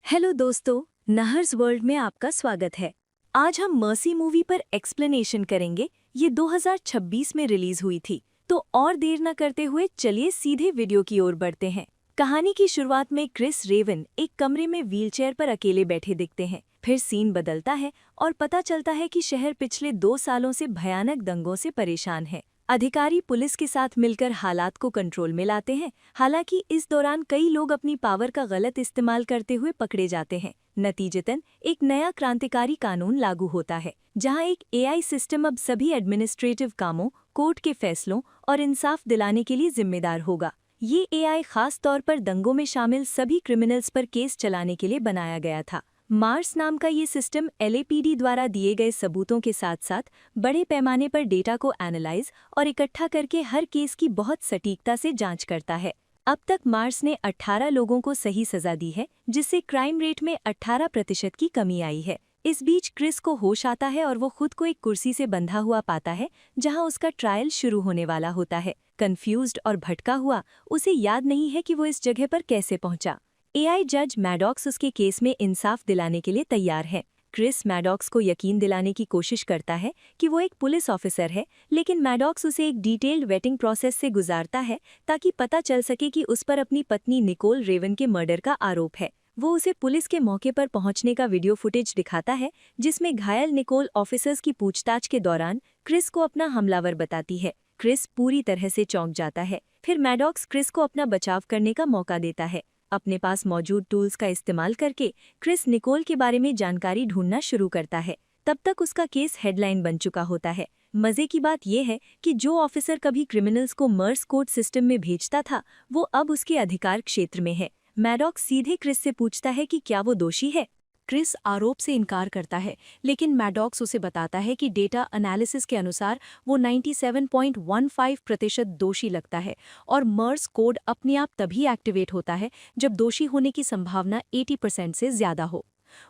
Hello दोस्तों, नहर्स world में आपका स्वागत है। आज हम मर्सी मूवी पर एक्सप्लेनेशन करेंगे। ये 2026 में रिलीज हुई थी। तो और देर न करते हुए चलिए सीधे वीडियो की ओर बढ़ते हैं। कहानी की शुरुआत में क्रिस रेवन एक कमरे में व्हीलचेयर पर अकेले बैठे दिखते हैं। फिर सीन बदलता है और पता चलता है कि शहर पिछले 2 सालों से भयानक दंगों से परेशान है। अधिकारी पुलिस के साथ मिलकर हालात को कंट्रोल में लाते हैं। हालांकि इस दौरान कई लोग अपनी पावर का गलत इस्तेमाल करते हुए पकड़े जाते हैं। नतीजतन एक नया क्रांतिकारी कानून लागू होता है, जहां एक एआई सिस्टम अब सभी एडमिनिस्ट्रेटिव कामों, कोर्ट के फैसलों और इंसाफ दिलाने के लिए जिम्मेदार होगा। ये एआई खास तौर पर दंगों में शामिल सभी क्रिमिनल्स पर केस चलाने के लिए बनाया गया था। मार्स नाम का ये सिस्टम एलएपीडी द्वारा दिए गए सबूतों के साथ साथ बड़े पैमाने पर डेटा को एनालाइज और इकट्ठा करके हर केस की बहुत सटीकता से जांच करता है। अब तक मार्स ने 18 लोगों को सही सजा दी है, जिससे क्राइम रेट में 18% की कमी आई है। इस बीच क्रिस को होश आता है और वो खुद को एक कुर्सी से बंधा हुआ पाता है, जहां उसका ट्रायल शुरू होने वाला होता है। कंफ्यूज्ड और भटका हुआ, उसे याद नहीं है कि वो इस जगह पर कैसे पहुंचा। एआई जज मैडॉक्स उसके केस में इंसाफ दिलाने के लिए तैयार है। क्रिस मैडॉक्स को यकीन दिलाने की कोशिश करता है कि वो एक पुलिस ऑफिसर है, लेकिन मैडॉक्स उसे एक डिटेल्ड वेटिंग प्रोसेस से गुजारता है ताकि पता चल सके कि उस पर अपनी पत्नी निकोल रेवन के मर्डर का आरोप है। वो उसे पुलिस के मौके पर पहुंचने का वीडियो फुटेज दिखाता है, जिसमें घायल निकोल ऑफिसर्स की पूछताछ के दौरान क्रिस को अपना हमलावर बताती है। क्रिस पूरी तरह से चौंक जाता है। फिर मैडॉक्स क्रिस को अपना बचाव करने का मौका देता है। अपने पास मौजूद टूल्स का इस्तेमाल करके क्रिस निकोल के बारे में जानकारी ढूंढना शुरू करता है। तब तक उसका केस हेडलाइन बन चुका होता है। मजे की बात यह है कि जो ऑफिसर कभी क्रिमिनल्स को मर्स कोर्ट सिस्टम में भेजता था, वो अब उसके अधिकार क्षेत्र में है। मैडॉक्स सीधे क्रिस से पूछता है कि क्या वो दोषी है। क्रिस आरोप से इनकार करता है, लेकिन मैडॉक्स उसे बताता है कि डेटा एनालिसिस के अनुसार वो 97.15% दोषी लगता है और मर्स कोड अपने आप तभी एक्टिवेट होता है जब दोषी होने की संभावना 80% से ज़्यादा हो।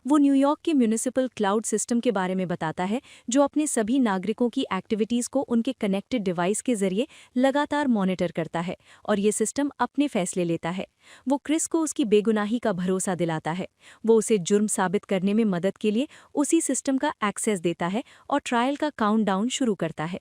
वो न्यूयॉर्क के म्यूनिसिपल क्लाउड सिस्टम के बारे में बताता है, जो अपने सभी नागरिकों की एक्टिविटीज़ को उनके कनेक्टेड डिवाइस के जरिए लगातार मॉनिटर करता है और ये सिस्टम अपने फैसले लेता है। वो क्रिस को उसकी बेगुनाही का भरोसा दिलाता है। वो उसे जुर्म साबित करने में मदद के लिए उसी सिस्टम का एक्सेस देता है और ट्रायल का काउंटडाउन शुरू करता है।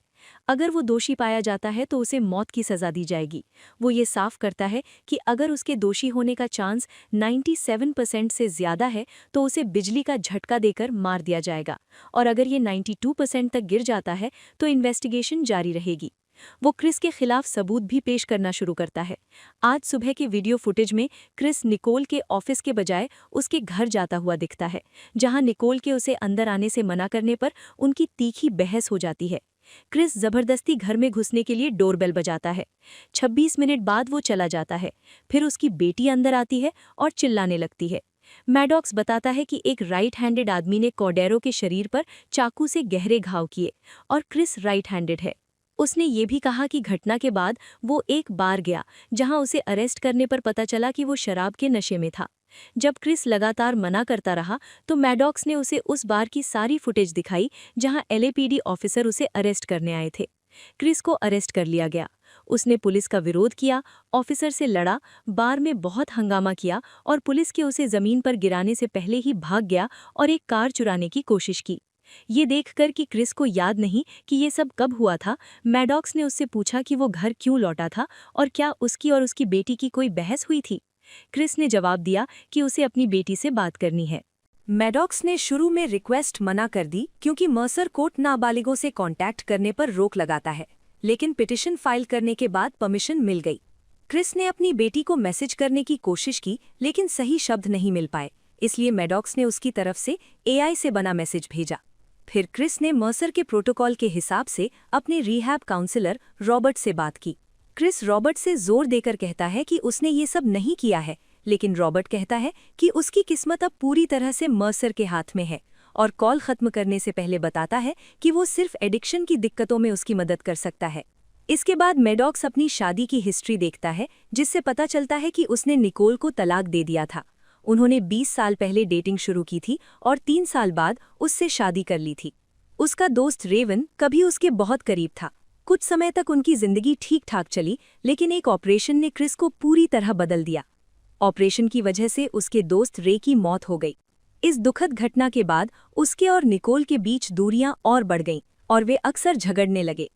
अगर वो दोषी पाया जाता है तो उसे मौत की सज़ा दी जाएगी। वो ये साफ करता है कि अगर उसके दोषी होने का चांस 97% से ज़्यादा है तो उसे बिजली का झटका देकर मार दिया जाएगा, और अगर ये 92% तक गिर जाता है तो इन्वेस्टिगेशन जारी रहेगी। वो क्रिस के खिलाफ सबूत भी पेश करना शुरू करता है। आज सुबह के वीडियो फुटेज में क्रिस निकोल के ऑफिस के बजाय उसके घर जाता हुआ दिखता है, जहां निकोल के उसे अंदर आने से मना करने पर उनकी तीखी बहस हो जाती है। क्रिस जबरदस्ती घर में घुसने के लिए डोरबेल बजाता है। 26 मिनट बाद वो चला जाता है। फिर उसकी बेटी अंदर आती है और चिल्लाने लगती है। मैडॉक्स बताता है कि एक राइट हैंडेड आदमी ने कॉर्डेरो के शरीर पर चाकू से गहरे घाव किए और क्रिस राइट हैंडेड है। उसने ये भी कहा कि घटना के बाद वो एक बार गया जहां उसे अरेस्ट करने पर पता चला कि वो शराब के नशे में था। जब क्रिस लगातार मना करता रहा तो मैडॉक्स ने उसे उस बार की सारी फुटेज दिखाई जहां एलएपीडी ऑफिसर उसे अरेस्ट करने आए थे। क्रिस को अरेस्ट कर लिया गया। उसने पुलिस का विरोध किया, ऑफिसर से लड़ा, बार में बहुत हंगामा किया और पुलिस के उसे जमीन पर गिराने से पहले ही भाग गया और एक कार चुराने की कोशिश की। ये देखकर कि क्रिस को याद नहीं कि ये सब कब हुआ था, मैडॉक्स ने उससे पूछा कि वो घर क्यों लौटा था और क्या उसकी और उसकी बेटी की कोई बहस हुई थी। क्रिस ने जवाब दिया कि उसे अपनी बेटी से बात करनी है। मैडॉक्स ने शुरू में रिक्वेस्ट मना कर दी क्योंकि मर्सर कोर्ट नाबालिगों से कांटेक्ट करने पर रोक लगाता है, लेकिन पिटिशन फाइल करने के बाद परमिशन मिल गई। क्रिस ने अपनी बेटी को मैसेज करने की कोशिश की, लेकिन सही शब्द नहीं मिल पाए, इसलिए मैडॉक्स ने उसकी तरफ से एआई से बना मैसेज भेजा। फिर क्रिस ने मर्सर के प्रोटोकॉल के हिसाब से अपने रिहैब काउंसलर रॉबर्ट से बात की। क्रिस रॉबर्ट से जोर देकर कहता है कि उसने ये सब नहीं किया है, लेकिन रॉबर्ट कहता है कि उसकी किस्मत अब पूरी तरह से मर्सर के हाथ में है और कॉल खत्म करने से पहले बताता है कि वो सिर्फ एडिक्शन की दिक्कतों में उसकी मदद कर सकता है। इसके बाद मैडॉक्स अपनी शादी की हिस्ट्री देखता है, जिससे पता चलता है कि उसने निकोल को तलाक दे दिया था। उन्होंने 20 साल पहले डेटिंग शुरू की थी और 3 साल बाद उससे शादी कर ली थी। उसका दोस्त रेवन कभी उसके बहुत करीब था। कुछ समय तक उनकी जिंदगी ठीक ठाक चली, लेकिन एक ऑपरेशन ने क्रिस को पूरी तरह बदल दिया। ऑपरेशन की वजह से उसके दोस्त रे की मौत हो गई। इस दुखद घटना के बाद उसके और निकोल के बीच दूरियां और बढ़ गईं और वे अक्सर झगड़ने लगे।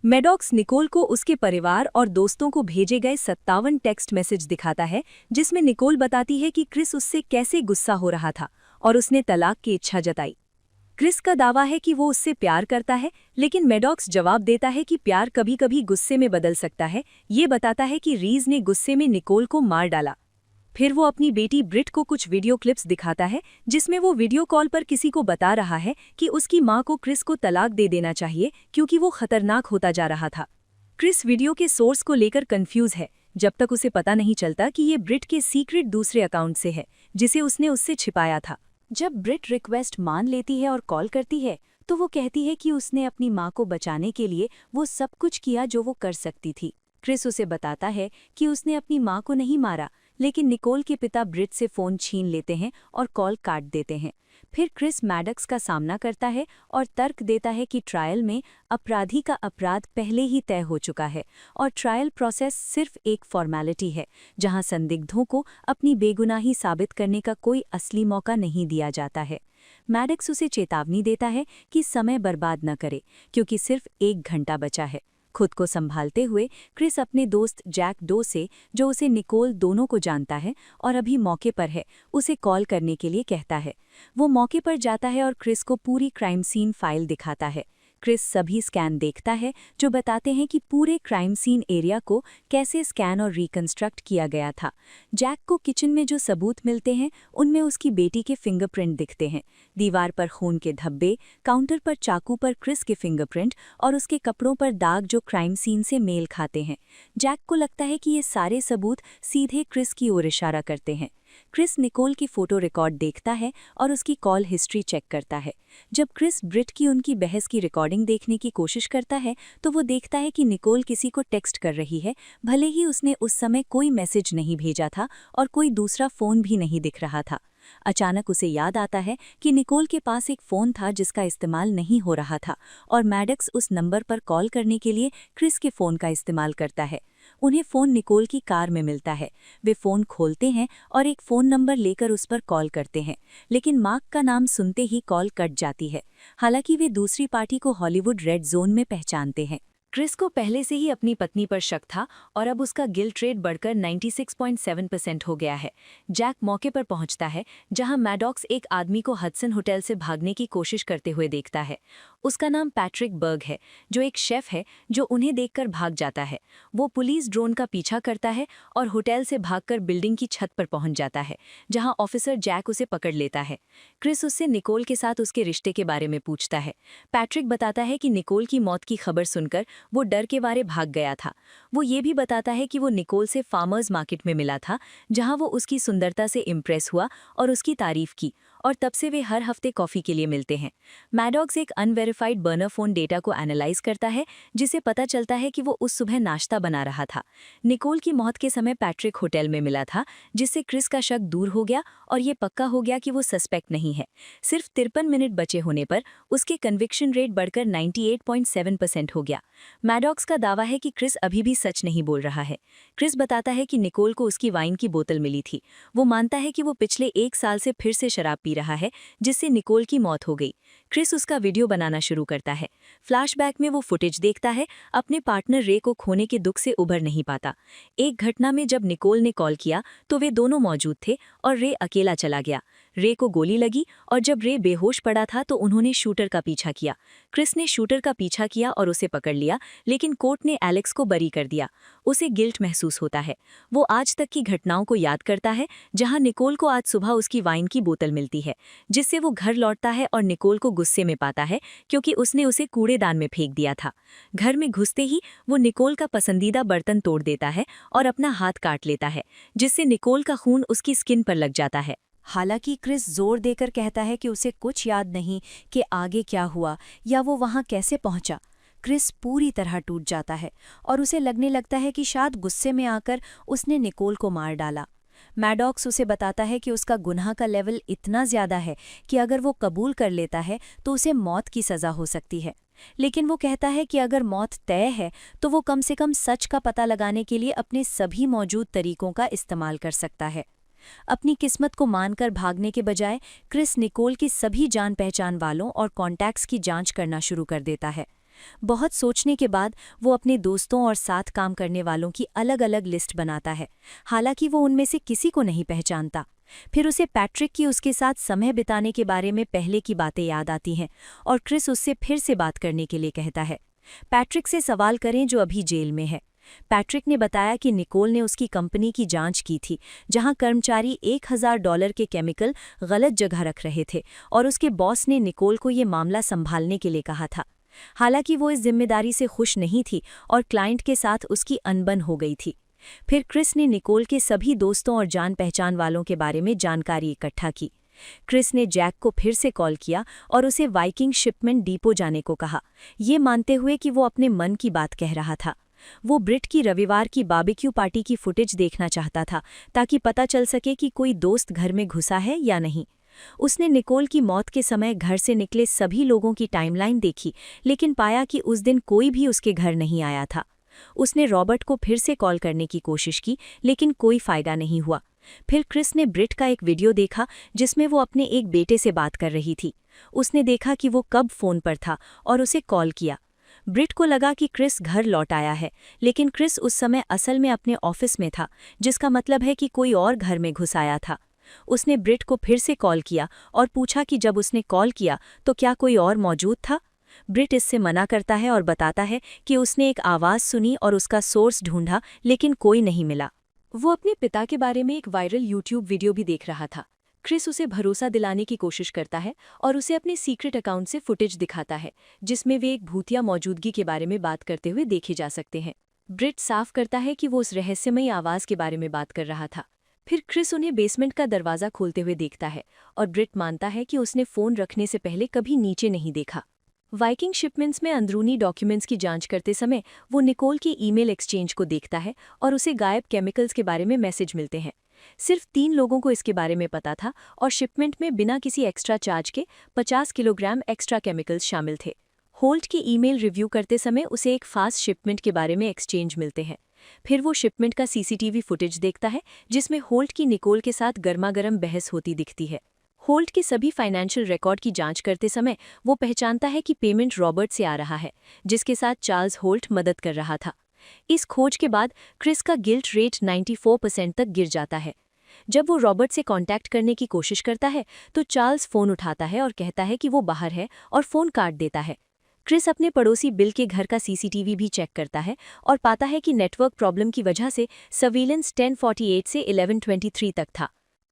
मैडॉक्स निकोल को उसके परिवार और दोस्तों को भेजे गए 57 टेक्स्ट मैसेज दिखाता है, जिसमें निकोल बताती है कि क्रिस उससे कैसे गुस्सा हो रहा था और उसने तलाक की इच्छा जताई। क्रिस का दावा है कि वो उससे प्यार करता है, लेकिन मैडॉक्स जवाब देता है कि प्यार कभी-कभी गुस्से में बदल सकता है। ये बताता है कि रीज ने गुस्से में निकोल को मार डाला। फिर वो अपनी बेटी ब्रिट को कुछ वीडियो क्लिप्स दिखाता है, जिसमें वो वीडियो कॉल पर किसी को बता रहा है कि उसकी माँ को क्रिस को तलाक दे देना चाहिए क्योंकि वो खतरनाक होता जा रहा था। क्रिस वीडियो के सोर्स को लेकर कंफ्यूज है, जब तक उसे पता नहीं चलता कि ये ब्रिट के सीक्रेट दूसरे अकाउंट से है, जिसे उसने उससे छिपाया था। जब ब्रिट रिक्वेस्ट मान लेती है और कॉल करती है, तो वो कहती है कि उसने अपनी माँ को बचाने के लिए वो सब कुछ किया जो वो कर सकती थी। क्रिस उसे बताता है कि उसने अपनी माँ को नहीं मारा, लेकिन निकोल के पिता ब्रिट से फ़ोन छीन लेते हैं और कॉल काट देते हैं। फिर क्रिस मैडॉक्स का सामना करता है और तर्क देता है कि ट्रायल में अपराधी का अपराध पहले ही तय हो चुका है और ट्रायल प्रोसेस सिर्फ एक फॉर्मेलिटी है, जहां संदिग्धों को अपनी बेगुनाही साबित करने का कोई असली मौका नहीं दिया जाता है। मैडॉक्स उसे चेतावनी देता है कि समय बर्बाद न करे, क्योंकि सिर्फ 1 घंटा बचा है। खुद को संभालते हुए क्रिस अपने दोस्त जैक डो से, जो उसे निकोल दोनों को जानता है और अभी मौके पर है, उसे कॉल करने के लिए कहता है। वो मौके पर जाता है और क्रिस को पूरी क्राइम सीन फाइल दिखाता है। क्रिस सभी स्कैन देखता है जो बताते हैं कि पूरे क्राइम सीन एरिया को कैसे स्कैन और रिकंस्ट्रक्ट किया गया था। जैक को किचन में जो सबूत मिलते हैं उनमें उसकी बेटी के फिंगरप्रिंट दिखते हैं। दीवार पर खून के धब्बे, काउंटर पर चाकू पर क्रिस के फिंगरप्रिंट और उसके कपड़ों पर दाग जो क्राइम सीन से मेल खाते हैं। जैक को लगता है कि ये सारे सबूत सीधे क्रिस की ओर इशारा करते हैं। क्रिस निकोल की फोटो रिकॉर्ड देखता है और उसकी कॉल हिस्ट्री चेक करता है। जब क्रिस ब्रिट की उनकी बहस की रिकॉर्डिंग देखने की कोशिश करता है, तो वो देखता है कि निकोल किसी को टेक्स्ट कर रही है, भले ही उसने उस समय कोई मैसेज नहीं भेजा था और कोई दूसरा फ़ोन भी नहीं दिख रहा था। अचानक उसे याद आता है कि निकोल के पास एक फ़ोन था जिसका इस्तेमाल नहीं हो रहा था और मैडॉक्स उस नंबर पर कॉल करने के लिए क्रिस के फ़ोन का इस्तेमाल करता है। उन्हें फ़ोन निकोल की कार में मिलता है। वे फ़ोन खोलते हैं और एक फ़ोन नंबर लेकर उस पर कॉल करते हैं, लेकिन मार्क का नाम सुनते ही कॉल कट जाती है। हालांकि वे दूसरी पार्टी को हॉलीवुड रेड जोन में पहचानते हैं। क्रिस को पहले से ही अपनी पत्नी पर शक था और अब उसका गिल्ट रेट बढ़कर 96.7% हो गया है। जैक मौके पर पहुंचता है, जहां मैडॉक्स एक आदमी को हडसन होटल से भागने की कोशिश करते हुए देखता है। उसका नाम पैट्रिक बर्ग है, जो एक शेफ है जो उन्हें देखकर भाग जाता है। वो पुलिस ड्रोन का पीछा करता है और होटल से भागकर बिल्डिंग की छत पर पहुंच जाता है, जहां ऑफिसर जैक उसे पकड़ लेता है। क्रिस उससे निकोल के साथ उसके रिश्ते के बारे में पूछता है। पैट्रिक बताता है कि निकोल की मौत की खबर सुनकर वो डर के मारे भाग गया था। वो ये भी बताता है कि वो निकोल से फार्मर्स मार्केट में मिला था, जहां वो उसकी सुंदरता से इम्प्रेस हुआ और उसकी तारीफ की, और तब से वे हर हफ्ते कॉफ़ी के लिए मिलते हैं। मैडॉक्स एक अनवेरिफाइड बर्नर फोन डेटा को एनालाइज करता है, जिसे पता चलता है कि वो उस सुबह नाश्ता बना रहा था। निकोल की मौत के समय पैट्रिक होटल में मिला था, जिससे क्रिस का शक दूर हो गया और ये पक्का हो गया कि वो सस्पेक्ट नहीं है। सिर्फ 53 मिनट बचे होने पर उसके कन्विक्शन रेट बढ़कर 98.7% हो गया। मैडॉक्स का दावा है कि क्रिस अभी भी सच नहीं बोल रहा है। क्रिस बताता है कि निकोल को उसकी वाइन की बोतल मिली थी। वो मानता है कि वो पिछले 1 साल से फिर से शराब पी रहा है, जिससे निकोल की मौत हो गई। क्रिस उसका वीडियो बनाना शुरू करता है। फ्लैशबैक में वो फुटेज देखता है, अपने पार्टनर रे को खोने के दुख से उभर नहीं पाता। एक घटना में जब निकोल ने कॉल किया तो वे दोनों मौजूद थे और रे अकेला चला गया। रे को गोली लगी और जब रे बेहोश पड़ा था तो उन्होंने शूटर का पीछा किया। क्रिस ने शूटर का पीछा किया और उसे पकड़ लिया, लेकिन कोर्ट ने एलेक्स को बरी कर दिया। उसे गिल्ट महसूस होता है। वो आज तक की घटनाओं को याद करता है, जहां निकोल को आज सुबह उसकी वाइन की बोतल मिलती है, जिससे वो घर लौटता है और निकोल को गुस्से में पाता है क्योंकि उसने उसे कूड़ेदान में फेंक दिया था। घर में घुसते ही वो निकोल का पसंदीदा बर्तन तोड़ देता है और अपना हाथ काट लेता है, जिससे निकोल का खून उसकी स्किन पर लग जाता है। हालांकि क्रिस जोर देकर कहता है कि उसे कुछ याद नहीं कि आगे क्या हुआ या वो वहां कैसे पहुंचा। क्रिस पूरी तरह टूट जाता है और उसे लगने लगता है कि शायद गुस्से में आकर उसने निकोल को मार डाला। मैडॉक्स उसे बताता है कि उसका गुनाह का लेवल इतना ज़्यादा है कि अगर वो कबूल कर लेता है तो उसे मौत की सज़ा हो सकती है। लेकिन वो कहता है कि अगर मौत तय है तो वो कम से कम सच का पता लगाने के लिए अपने सभी मौजूद तरीकों का इस्तेमाल कर सकता है। अपनी किस्मत को मानकर भागने के बजाय क्रिस निकोल की सभी जान पहचान वालों और कॉन्टैक्ट्स की जांच करना शुरू कर देता है। बहुत सोचने के बाद वो अपने दोस्तों और साथ काम करने वालों की अलग अलग लिस्ट बनाता है, हालांकि वो उनमें से किसी को नहीं पहचानता। फिर उसे पैट्रिक की उसके साथ समय बिताने के बारे में पहले की बातें याद आती हैं और क्रिस उससे फिर से बात करने के लिए कहता है। पैट्रिक से सवाल करें जो अभी जेल में है। पैट्रिक ने बताया कि निकोल ने उसकी कंपनी की जांच की थी, जहां कर्मचारी $1000 के केमिकल गलत जगह रख रहे थे और उसके बॉस ने निकोल को ये मामला संभालने के लिए कहा था। हालांकि वो इस जिम्मेदारी से खुश नहीं थी और क्लाइंट के साथ उसकी अनबन हो गई थी। फिर क्रिस ने निकोल के सभी दोस्तों और जान पहचान वालों के बारे में जानकारी इकट्ठा की। क्रिस ने जैक को फिर से कॉल किया और उसे वाइकिंग शिपमेंट डिपो जाने को कहा, ये मानते हुए कि वो अपने मन की बात कह रहा था। वो ब्रिट की रविवार की बारबेक्यू पार्टी की फुटेज देखना चाहता था ताकि पता चल सके कि कोई दोस्त घर में घुसा है या नहीं। उसने निकोल की मौत के समय घर से निकले सभी लोगों की टाइमलाइन देखी, लेकिन पाया कि उस दिन कोई भी उसके घर नहीं आया था। उसने रॉबर्ट को फिर से कॉल करने की कोशिश की, लेकिन कोई फायदा नहीं हुआ। फिर क्रिस ने ब्रिट का एक वीडियो देखा जिसमें वो अपने एक बेटे से बात कर रही थी। उसने देखा कि वो कब फोन पर था और उसे कॉल किया। ब्रिट को लगा कि क्रिस घर लौट आया है, लेकिन क्रिस उस समय असल में अपने ऑफिस में था, जिसका मतलब है कि कोई और घर में घुस आया था। उसने ब्रिट को फिर से कॉल किया और पूछा कि जब उसने कॉल किया तो क्या कोई और मौजूद था। ब्रिट इससे मना करता है और बताता है कि उसने एक आवाज़ सुनी और उसका सोर्स ढूंढा, लेकिन कोई नहीं मिला। वो अपने पिता के बारे में एक वायरल यूट्यूब वीडियो भी देख रहा था। क्रिस उसे भरोसा दिलाने की कोशिश करता है और उसे अपने सीक्रेट अकाउंट से फुटेज दिखाता है, जिसमें वे एक भूतिया मौजूदगी के बारे में बात करते हुए देखे जा सकते हैं। ब्रिट साफ करता है कि वो उस रहस्यमयी आवाज़ के बारे में बात कर रहा था। फिर क्रिस उन्हें बेसमेंट का दरवाज़ा खोलते हुए देखता है और ब्रिट मानता है कि उसने फ़ोन रखने से पहले कभी नीचे नहीं देखा। वाइकिंग शिपमेंट्स में अंदरूनी डॉक्यूमेंट्स की जांच करते समय वो निकोल की ईमेल एक्सचेंज को देखता है और उसे गायब केमिकल्स के बारे में मैसेज मिलते हैं। सिर्फ 3 लोगों को इसके बारे में पता था और शिपमेंट में बिना किसी एक्स्ट्रा चार्ज के 50 किलोग्राम एक्स्ट्रा केमिकल्स शामिल थे। होल्ट की ईमेल रिव्यू करते समय उसे एक फास्ट शिपमेंट के बारे में एक्सचेंज मिलते हैं। फिर वो शिपमेंट का सीसीटीवी फुटेज देखता है, जिसमें होल्ट की निकोल के साथ गर्मागर्म बहस होती दिखती है। होल्ट के सभी फाइनेंशियल रिकॉर्ड की जांच करते समय वो पहचानता है कि पेमेंट रॉबर्ट से आ रहा है, जिसके साथ चार्ल्स होल्ट मदद कर रहा था। इस खोज के बाद क्रिस का गिल्ट रेट 94% तक गिर जाता है। जब वो रॉबर्ट से कांटेक्ट करने की कोशिश करता है तो चार्ल्स फ़ोन उठाता है और कहता है कि वो बाहर है और फ़ोन काट देता है। क्रिस अपने पड़ोसी बिल के घर का सीसीटीवी भी चेक करता है और पाता है कि नेटवर्क प्रॉब्लम की वजह से सर्विलेंस 1048 से 1123 तक था।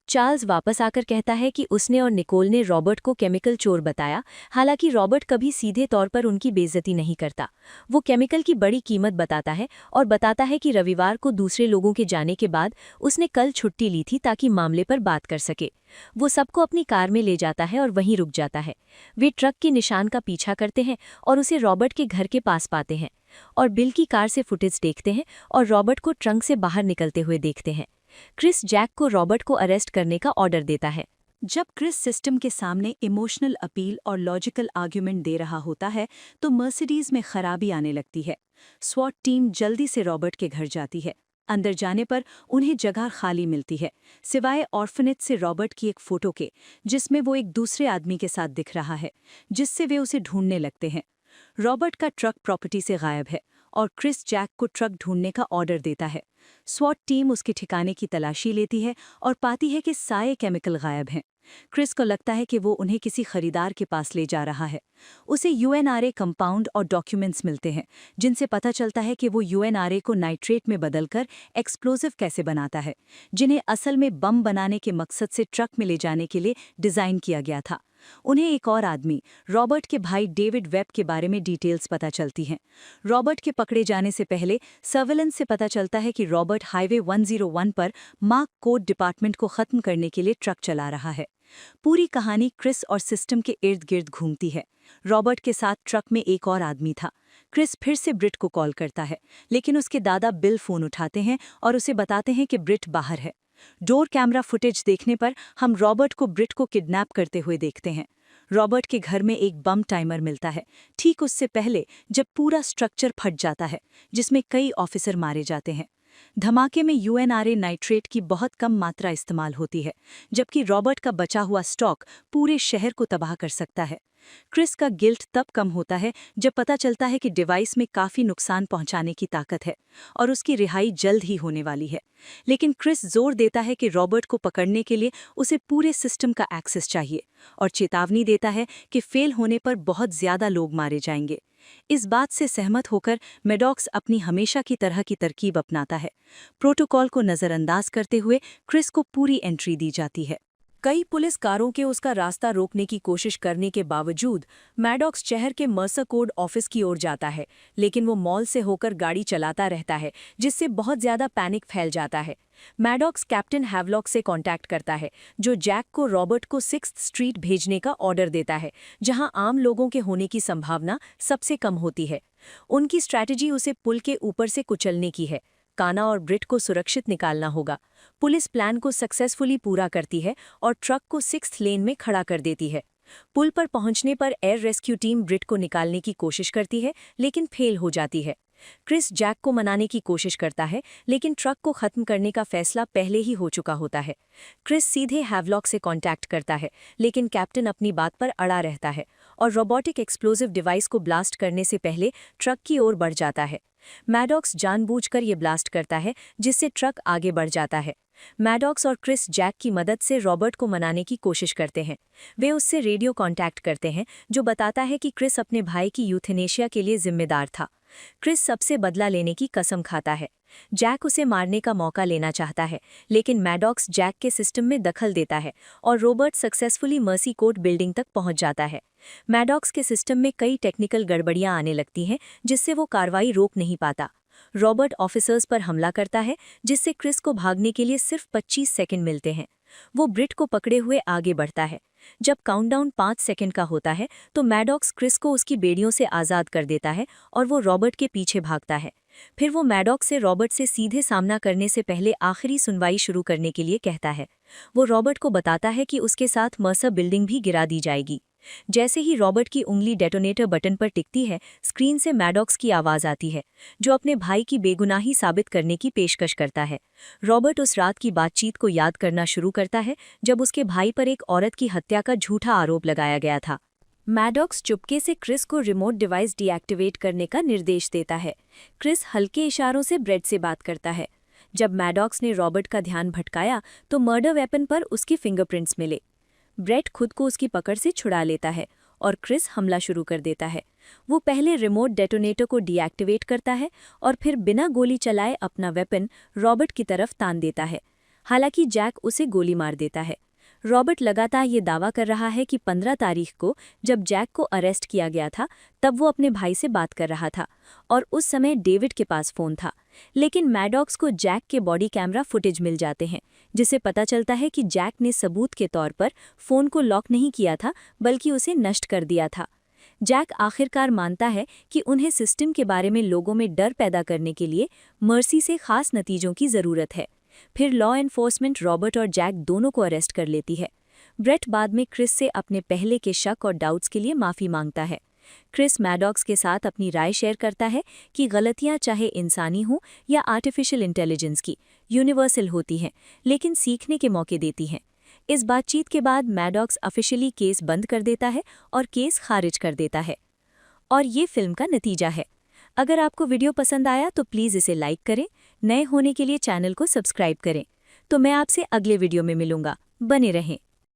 चार्ल्स वापस आकर कहता है कि उसने और निकोल ने रॉबर्ट को केमिकल चोर बताया, हालांकि रॉबर्ट कभी सीधे तौर पर उनकी बेइज्जती नहीं करता। वो केमिकल की बड़ी कीमत बताता है और बताता है कि रविवार को दूसरे लोगों के जाने के बाद उसने कल छुट्टी ली थी ताकि मामले पर बात कर सके। वो सबको अपनी कार में ले जाता है और वहीं रुक जाता है। वे ट्रक के निशान का पीछा करते हैं और उसे रॉबर्ट के घर के पास पाते हैं और बिल की कार से फुटेज देखते हैं और रॉबर्ट को ट्रंक से बाहर निकलते हुए देखते हैं। क्रिस जैक को रॉबर्ट को अरेस्ट करने का ऑर्डर देता है। जब क्रिस सिस्टम के सामने इमोशनल अपील और लॉजिकल आर्ग्यूमेंट दे रहा होता है तो मर्सिडीज में खराबी आने लगती है। स्वॉट टीम जल्दी से रॉबर्ट के घर जाती है। अंदर जाने पर उन्हें जगह खाली मिलती है, सिवाय ऑर्फनेज से रॉबर्ट की एक फ़ोटो के, जिसमें वो एक दूसरे आदमी के साथ दिख रहा है, जिससे वे उसे ढूंढने लगते हैं। रॉबर्ट का ट्रक प्रॉपर्टी से गायब है और क्रिस जैक को ट्रक ढूंढने का ऑर्डर देता है। स्वॉट टीम उसके ठिकाने की तलाशी लेती है और पाती है कि सारे केमिकल गायब हैं। क्रिस को लगता है कि वो उन्हें किसी खरीदार के पास ले जा रहा है। उसे यूएनआरए कंपाउंड और डॉक्यूमेंट्स मिलते हैं, जिनसे पता चलता है कि वो यूएनआरए को नाइट्रेट में बदलकर एक्सप्लोजिव कैसे बनाता है, जिन्हें असल में बम बनाने के मकसद से ट्रक में ले जाने के लिए डिज़ाइन किया गया था। उन्हें एक और आदमी, रॉबर्ट के भाई डेविड वेब के बारे में डिटेल्स पता चलती हैं। रॉबर्ट के पकड़े जाने से पहले सर्विलेंस से पता चलता है कि रॉबर्ट हाईवे 101 पर मार्क कोड डिपार्टमेंट को खत्म करने के लिए ट्रक चला रहा है। पूरी कहानी क्रिस और सिस्टम के इर्द गिर्द घूमती है। रॉबर्ट के साथ ट्रक में एक और आदमी था। क्रिस फिर से ब्रिट को कॉल करता है, लेकिन उसके दादा बिल फ़ोन उठाते हैं और उसे बताते हैं कि ब्रिट बाहर है। डोर कैमरा फुटेज देखने पर हम रॉबर्ट को ब्रिट को किडनैप करते हुए देखते हैं। रॉबर्ट के घर में एक बम टाइमर मिलता है, ठीक उससे पहले जब पूरा स्ट्रक्चर फट जाता है, जिसमें कई ऑफिसर मारे जाते हैं। धमाके में यूएनआरए नाइट्रेट की बहुत कम मात्रा इस्तेमाल होती है, जबकि रॉबर्ट का बचा हुआ स्टॉक पूरे शहर को तबाह कर सकता है। क्रिस का गिल्ट तब कम होता है जब पता चलता है कि डिवाइस में काफी नुकसान पहुंचाने की ताकत है और उसकी रिहाई जल्द ही होने वाली है। लेकिन क्रिस जोर देता है कि रॉबर्ट को पकड़ने के लिए उसे पूरे सिस्टम का एक्सेस चाहिए और चेतावनी देता है कि फेल होने पर बहुत ज्यादा लोग मारे जाएंगे। इस बात से सहमत होकर मैडॉक्स अपनी हमेशा की तरह की तरकीब अपनाता है। प्रोटोकॉल को नजरअंदाज करते हुए क्रिस को पूरी एंट्री दी जाती है। कई पुलिस कारों के उसका रास्ता रोकने की कोशिश करने के बावजूद मैडॉक्स शहर के मर्सर कोड ऑफिस की ओर जाता है, लेकिन वो मॉल से होकर गाड़ी चलाता रहता है, जिससे बहुत ज्यादा पैनिक फैल जाता है। मैडॉक्स कैप्टन हैवलॉक से कांटेक्ट करता है, जो जैक को रॉबर्ट को 6th स्ट्रीट भेजने का ऑर्डर देता है, जहां आम लोगों के होने की संभावना सबसे कम होती है। उनकी स्ट्रैटेजी उसे पुल के ऊपर से कुचलने की है। काना और ब्रिट को सुरक्षित निकालना होगा। पुलिस प्लान को सक्सेसफुली पूरा करती है और ट्रक को 6th लेन में खड़ा कर देती है। पुल पर पहुंचने पर एयर रेस्क्यू टीम ब्रिट को निकालने की कोशिश करती है, लेकिन फेल हो जाती है। क्रिस जैक को मनाने की कोशिश करता है, लेकिन ट्रक को खत्म करने का फैसला पहले ही हो चुका होता है। क्रिस सीधे हैवलॉक से कांटेक्ट करता है, लेकिन कैप्टन अपनी बात पर अड़ा रहता है और रोबोटिक एक्सप्लोजिव डिवाइस को ब्लास्ट करने से पहले ट्रक की ओर बढ़ जाता है। मैडॉक्स जानबूझकर ये ब्लास्ट करता है, जिससे ट्रक आगे बढ़ जाता है। मैडॉक्स और क्रिस जैक की मदद से रॉबर्ट को मनाने की कोशिश करते हैं। वे उससे रेडियो कांटेक्ट करते हैं, जो बताता है कि क्रिस अपने भाई की यूथेनेशिया के लिए जिम्मेदार था। क्रिस सबसे बदला लेने की कसम खाता है। जैक उसे मारने का मौका लेना चाहता है, लेकिन मैडॉक्स जैक के सिस्टम में दखल देता है और Robert successfully mercy court building तक पहुंच जाता है। मैडॉक्स के सिस्टम में कई टेक्निकल गड़बड़ियां आने लगती हैं, जिससे वो कार्रवाई रोक नहीं पाता। रॉबर्ट ऑफिसर्स पर हमला करता है, जिससे क्रिस को भागने के लिए सिर्फ 25 सेकंड मिलते हैं। वो ब्रिट को पकड़े हुए आगे बढ़ता है। जब काउंटडाउन 5 सेकंड का होता है तो मैडॉक्स क्रिस को उसकी बेड़ियों से आज़ाद कर देता है और वो रॉबर्ट के पीछे भागता है। फिर वो मैडॉक्स से रॉबर्ट से सीधे सामना करने से पहले आखिरी सुनवाई शुरू करने के लिए कहता है। वो रॉबर्ट को बताता है कि उसके साथ मर्सर बिल्डिंग भी गिरा दी जाएगी। जैसे ही रॉबर्ट की उंगली डेटोनेटर बटन पर टिकती है, स्क्रीन से मैडॉक्स की आवाज़ आती है, जो अपने भाई की बेगुनाही साबित करने की पेशकश करता है। रॉबर्ट उस रात की बातचीत को याद करना शुरू करता है, जब उसके भाई पर एक औरत की हत्या का झूठा आरोप लगाया गया था। मैडॉक्स चुपके से क्रिस को रिमोट डिवाइस डीएक्टिवेट करने का निर्देश देता है। क्रिस हल्के इशारों से ब्रेड से बात करता है। जब मैडॉक्स ने रॉबर्ट का ध्यान भटकाया तो मर्डर वेपन पर उसके फिंगरप्रिंट्स मिले। ब्रेट खुद को उसकी पकड़ से छुड़ा लेता है और क्रिस हमला शुरू कर देता है। वो पहले रिमोट डेटोनेटर को डीएक्टिवेट करता है और फिर बिना गोली चलाए अपना वेपन रॉबर्ट की तरफ तान देता है। हालांकि जैक उसे गोली मार देता है। रॉबर्ट लगातार ये दावा कर रहा है कि 15 तारीख को जब जैक को अरेस्ट किया गया था, तब वो अपने भाई से बात कर रहा था और उस समय डेविड के पास फ़ोन था। लेकिन मैडॉक्स को जैक के बॉडी कैमरा फुटेज मिल जाते हैं, जिसे पता चलता है कि जैक ने सबूत के तौर पर फ़ोन को लॉक नहीं किया था, बल्कि उसे नष्ट कर दिया था। जैक आखिरकार मानता है कि उन्हें सिस्टम के बारे में लोगों में डर पैदा करने के लिए मर्सी से खास नतीजों की ज़रूरत है। फिर लॉ एनफोर्समेंट रॉबर्ट और जैक दोनों को अरेस्ट कर लेती है। ब्रेट बाद में क्रिस से अपने पहले के शक और डाउट्स के लिए माफ़ी मांगता है। क्रिस मैडॉक्स के साथ अपनी राय शेयर करता है कि गलतियां चाहे इंसानी हों या आर्टिफिशियल इंटेलिजेंस की, यूनिवर्सल होती हैं, लेकिन सीखने के मौके देती हैं। इस बातचीत के बाद मैडॉक्स ऑफिशियली केस बंद कर देता है और केस खारिज कर देता है। और ये फिल्म का नतीजा है। अगर आपको वीडियो पसंद आया तो प्लीज़ इसे लाइक करें, नए होने के लिए चैनल को सब्सक्राइब करें। तो मैं आपसे अगले वीडियो में मिलूंगा। बने रहें।